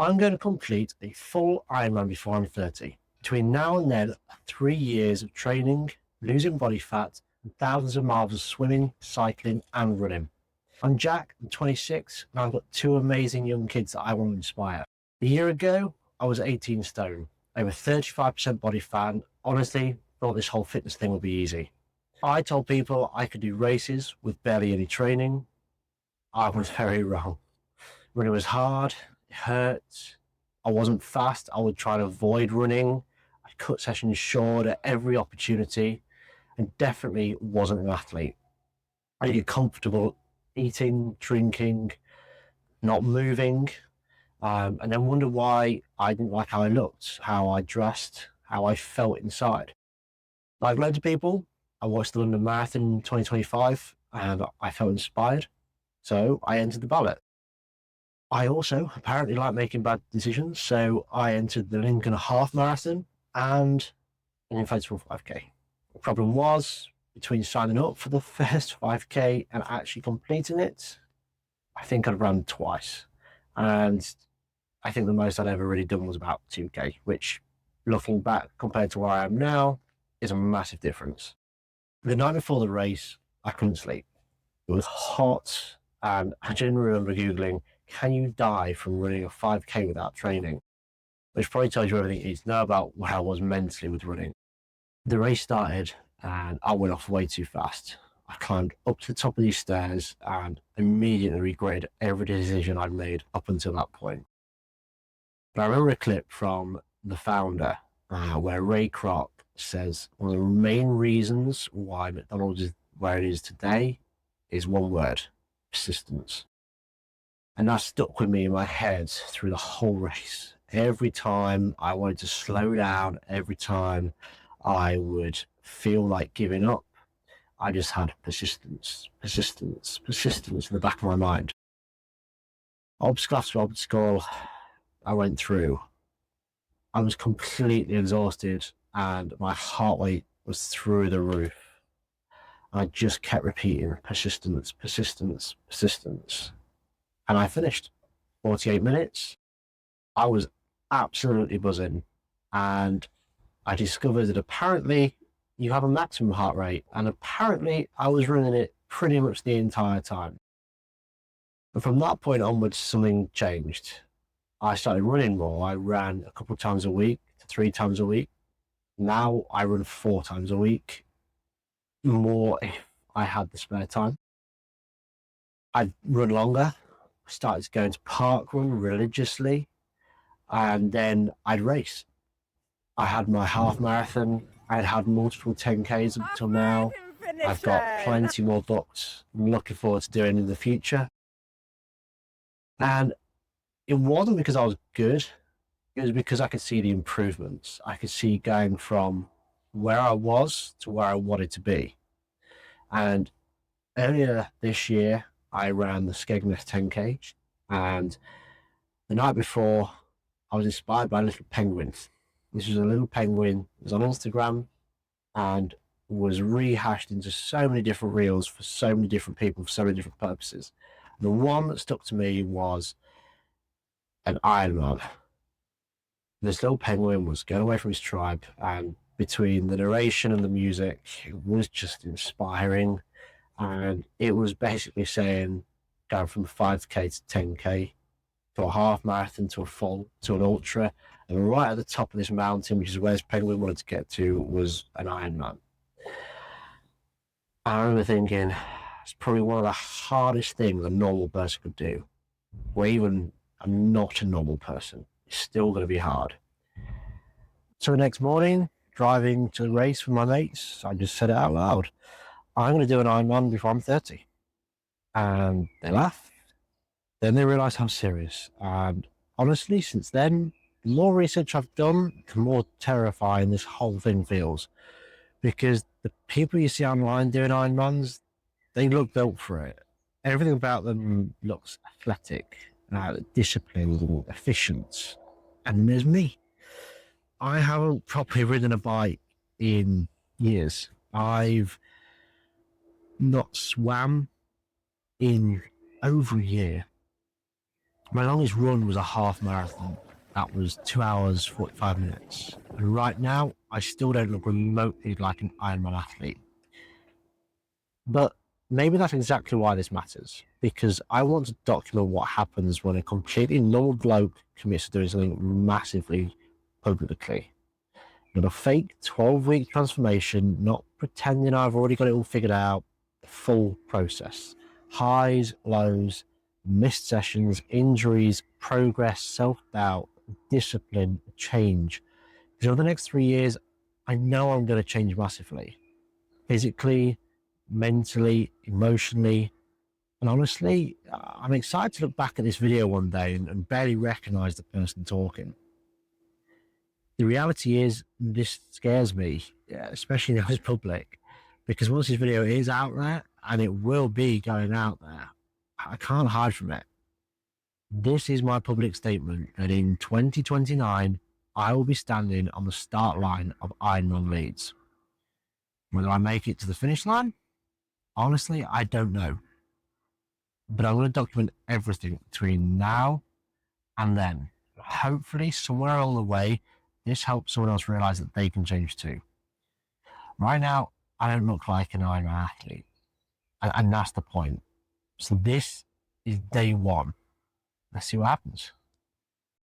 I'm going to complete a full Ironman before I'm 30. Between now and then, 3 years of training, losing body fat, and thousands of miles of swimming, cycling, and running. I'm Jack, I'm 26, and I've got two amazing young kids that I want to inspire. A year ago, I was 18 stone, over 35% body fat, and honestly, thought this whole fitness thing would be easy. I told people I could do races with barely any training. I was very wrong. Running was hard, it hurt. I wasn't fast. I would try to avoid running. I cut sessions short at every opportunity and definitely wasn't an athlete. I get comfortable eating, drinking, not moving, and then wonder why I didn't like how I looked, how I dressed, how I felt inside. Like loads of people, I watched the London Marathon in 2025 and I felt inspired. So I entered the ballot. I also apparently like making bad decisions, so I entered the Lincoln Half Marathon and an inflatable 5K. The problem was, between signing up for the first 5K and actually completing it, I think I'd run twice. And I think the most I'd ever really done was about 2K, which, looking back compared to where I am now, is a massive difference. The night before the race, I couldn't sleep. It was hot, and I didn't remember Googling, can you die from running a 5K without training? Which probably tells you everything you need to know about where I was mentally with running. The race started, and I went off way too fast. I climbed up to the top of these stairs and immediately regretted every decision I'd made up until that point. But I remember a clip from the founder where Ray Kroc says one of the main reasons why McDonald's is where it is today is one word: persistence. And that stuck with me in my head through the whole race. Every time I wanted to slow down, every time I would feel like giving up, I just had persistence in the back of my mind. Obstacle after obstacle I went through, I was completely exhausted and my heart rate was through the roof. I just kept repeating persistence. And I finished 48 minutes. I was absolutely buzzing. And I discovered that apparently you have a maximum heart rate. And apparently I was running it pretty much the entire time. And from that point onwards, something changed. I started running more. I ran a couple of times a week to 3 times a week. Now I run 4 times a week, more if I had the spare time. I'd run longer. I started going to parkrun religiously, and then I'd race. I had my half marathon. I'd had multiple 10Ks up until now. I've got plenty more booked. I'm looking forward to doing in the future. And it wasn't because I was good. It was because I could see the improvements. I could see going from where I was to where I wanted to be. And earlier this year, I ran the Skegness 10K. And the night before, I was inspired by a little penguin. This was a little penguin. It was on Instagram and was rehashed into so many different reels for so many different people, for so many different purposes. The one that stuck to me was an Ironman. This little penguin was going away from his tribe, and between the narration and the music, it was just inspiring. And it was basically saying, going from 5K to 10K to a half marathon to a full to an ultra, and right at the top of this mountain, which is where this penguin wanted to get to, was an Ironman. I remember thinking, it's probably one of the hardest things a normal person could do. Or even I'm not a normal person. It's still going to be hard. So the next morning, driving to the race with my mates, I just said it out loud. I'm going to do an Ironman before I'm 30. And they laughed. Then they realised how serious. And honestly, since then, the more research I've done, the more terrifying this whole thing feels. Because the people you see online doing Ironmans, they look built for it. Everything about them looks athletic, disciplined, and efficient. And there's me. I haven't properly ridden a bike in years. I've not swam in over a year. My longest run was a half marathon. That was 2 hours, 45 minutes. And right now, I still don't look remotely like an Ironman athlete. But maybe that's exactly why this matters, because I want to document what happens when a completely normal bloke commits to doing something massively publicly. Not a fake 12-week transformation, not pretending I've already got it all figured out. The full process. Highs, lows, missed sessions, injuries, progress, self-doubt, discipline, change. Because over the next 3 years, I know I'm going to change massively. Physically, mentally, emotionally, and honestly, I'm excited to look back at this video one day and barely recognize the person talking. The reality is, this scares me, especially now it's public, because once this video is out there, and it will be going out there, I can't hide from it. This is my public statement that in 2029, I will be standing on the start line of Ironman Leeds. Whether I make it to the finish line, honestly, I don't know. But I'm going to document everything between now and then. Hopefully, somewhere along the way, this helps someone else realize that they can change too. Right now, I don't look like an Ironman athlete, and that's the point. So this is day one. Let's see what happens.